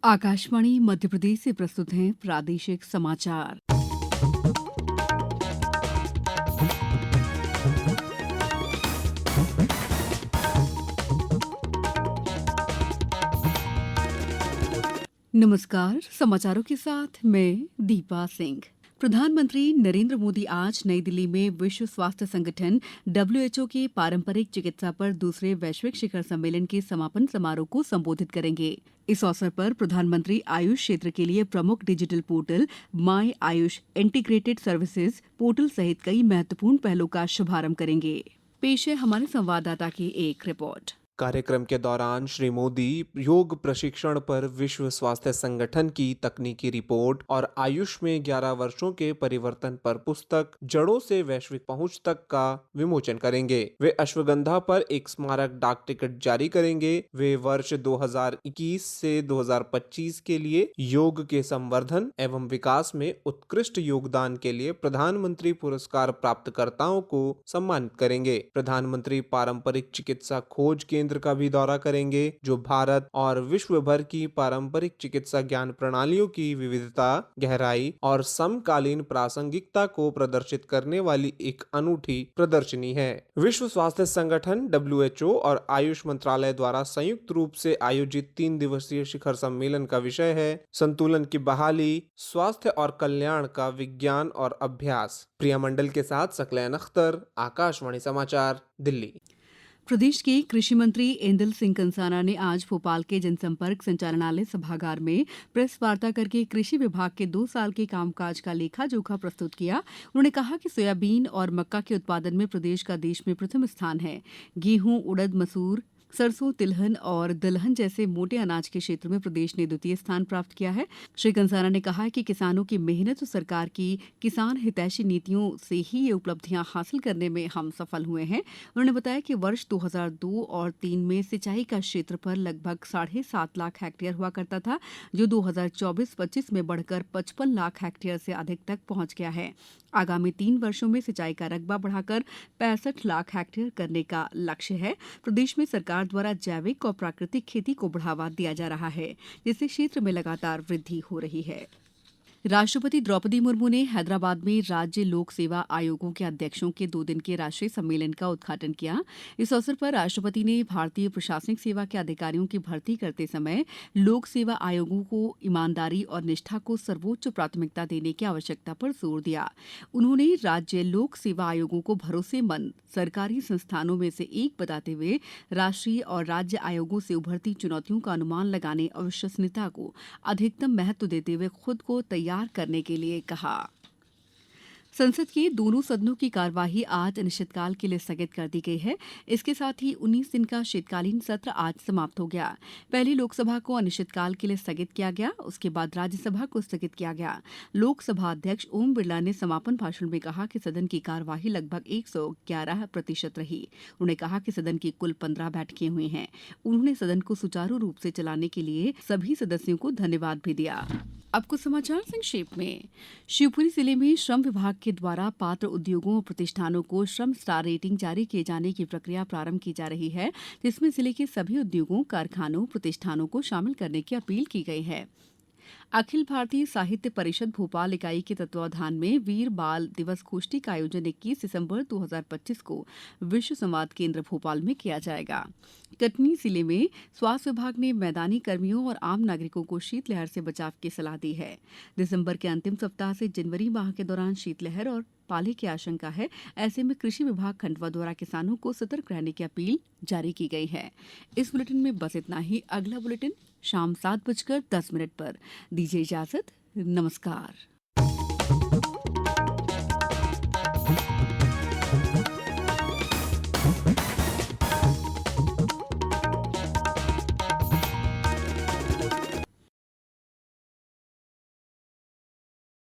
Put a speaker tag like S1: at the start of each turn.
S1: आकाशवाणी मध्य प्रदेश से प्रस्तुत हैं प्रादेशिक समाचार। नमस्कार, समाचारों के साथ मैं दीपा सिंह। प्रधानमंत्री नरेंद्र मोदी आज नई दिल्ली में विश्व स्वास्थ्य संगठन WHO के पारंपरिक चिकित्सा पर दूसरे वैश्विक शिखर सम्मेलन के समापन समारोह को संबोधित करेंगे। इस अवसर पर प्रधानमंत्री आयुष क्षेत्र के लिए प्रमुख digital portal my Ayush integrated services portal सहित कई महत्वपूर्ण पहलों का शुभारंभ करेंगे। पेश है हमारे संवाददाता की एक रिपोर्ट।
S2: कार्यक्रम के दौरान श्री मोदी योग प्रशिक्षण पर विश्व स्वास्थ्य संगठन की तकनीकी रिपोर्ट और आयुष में 11 वर्षों के परिवर्तन पर पुस्तक जड़ों से वैश्विक पहुंच तक का विमोचन करेंगे। वे अश्वगंधा पर एक स्मारक डाक टिकट जारी करेंगे। वे वर्ष 2021 से 2025 के लिए योग के संवर्धन एवं विकास में उत्कृष्ट योगदान के लिए प्रधानमंत्री पुरस्कार प्राप्तकर्ताओं को सम्मानित करेंगे। प्रधानमंत्री पारंपरिक चिकित्सा खोज केंद्र का भी दौरा करेंगे, जो भारत और विश्व भर की पारंपरिक चिकित्सा ज्ञान प्रणालियों की विविधता, गहराई और समकालीन प्रासंगिकता को प्रदर्शित करने वाली एक अनूठी प्रदर्शनी है। विश्व स्वास्थ्य संगठन WHO और आयुष मंत्रालय द्वारा संयुक्त रूप से आयोजित 3 दिवसीय शिखर सम्मेलन का विषय है संतुलन की बहाली, स्वास्थ्य और कल्याण का विज्ञान और अभ्यास। प्रिया मंडल के साथ सकलैन अख्तर, आकाशवाणी समाचार, दिल्ली।
S1: प्रदेश के कृषि मंत्री ऐंदल सिंह कंसाना ने आज भोपाल के जनसंपर्क संचालनालय सभागार में प्रेस वार्ता करके कृषि विभाग के 2 साल के कामकाज का लेखा जोखा प्रस्तुत किया। उन्होंने कहा कि सोयाबीन और मक्का के उत्पादन में प्रदेश का देश में प्रथम स्थान है। गेहूं, उड़द, मसूर, सरसों, तिलहन और दलहन जैसे मोटे अनाज के क्षेत्र में प्रदेश ने द्वितीय स्थान प्राप्त किया है। श्री कंसाना ने कहा कि किसानों की मेहनत और सरकार की किसान हितैषी नीतियों से ही ये उपलब्धियां हासिल करने में हम सफल हुए हैं। उन्होंने बताया कि वर्ष 2002 और 2003 में सिंचाई का क्षेत्रफल लगभग 7.5 लाख हेक्टेयर हुआ करता था, जो 2024-25 में बढ़कर 55 लाख हेक्टेयर से अधिक तक पहुंच गया है। आगामी 3 वर्षों में सिंचाई का रकबा बढ़ाकर 65 लाख हेक्टेयर करने का लक्ष्य है। प्रदेश में सरकार द्वारा जैविक और प्राकृतिक खेती को बढ़ावा दिया जा रहा है, जिससे क्षेत्र में लगातार वृद्धि हो रही है। राष्ट्रपति द्रौपदी मुर्मू ने हैदराबाद में राज्य लोक सेवा आयोगों के अध्यक्षों के 2 दिन के राष्ट्रीय सम्मेलन का उद्घाटन किया। इस अवसर पर राष्ट्रपति ने भारतीय प्रशासनिक सेवा के अधिकारियों की भर्ती करते समय लोक सेवा आयोगों को ईमानदारी और निष्ठा को सर्वोच्च प्राथमिकता देने की आवश्यकता पर जोर दिया। उन्होंने राज्य लोक सेवा आयोगों को भरोसेमंद सरकारी संस्थानों में से एक बताते हुए राष्ट्रीय और राज्य आयोगों से उभरती चुनौतियों का अनुमान लगाने और विश्वसनीयता को अधिकतम महत्व देते हुए खुद को तैयार करने के लिए कहा। संसद के दोनों सदनों की कार्यवाही आज अनिश्चितकाल के लिए स्थगित कर दी गई है। इसके साथ ही 19 दिन का शीतकालीन सत्र आज समाप्त हो गया। पहले लोकसभा को अनिश्चितकाल के लिए स्थगित किया गया, उसके बाद राज्यसभा को स्थगित किया गया। लोकसभा अध्यक्ष ओम बिरला ने समापन भाषण में कहा कि सदन की कार्यवाही लगभग 111% रही। उन्होंने कहा कि सदन की कुल 15 बैठकें हुई हैं। उन्होंने सदन को सुचारू रूप से चलाने के लिए सभी सदस्यों को धन्यवाद भी दिया। अब कुछ समाचार संक्षेप में। शिवपुरी जिले में श्रम विभाग के द्वारा पात्र उद्योगों और प्रतिष्ठानों को श्रम स्टार रेटिंग जारी किए जाने की प्रक्रिया प्रारंभ की जा रही है, जिसमें जिले के सभी उद्योगों, कारखानों, प्रतिष्ठानों को शामिल करने की अपील की गई है। अखिल भारतीय साहित्य परिषद भोपाल इकाई के तत्वावधान में वीर बाल दिवस गोष्ठी का आयोजन 21 दिसंबर 2025 को विश्व संवाद केंद्र भोपाल में किया जाएगा। कटनी जिले में स्वास्थ्य विभाग ने मैदानी कर्मियों और आम नागरिकों को शीतलहर से बचाव की सलाह दी है। दिसंबर के अंतिम सप्ताह से जनवरी माह के दौरान शीतलहर और पाले की आशंका है। ऐसे में कृषि विभाग खंडवा द्वारा किसानों को सतर्क रहने की अपील जारी की गई है। इस बुलेटिन में बस इतना ही। अगला बुलेटिन शाम 7:10 पर। दीजिए इजाजत। नमस्कार।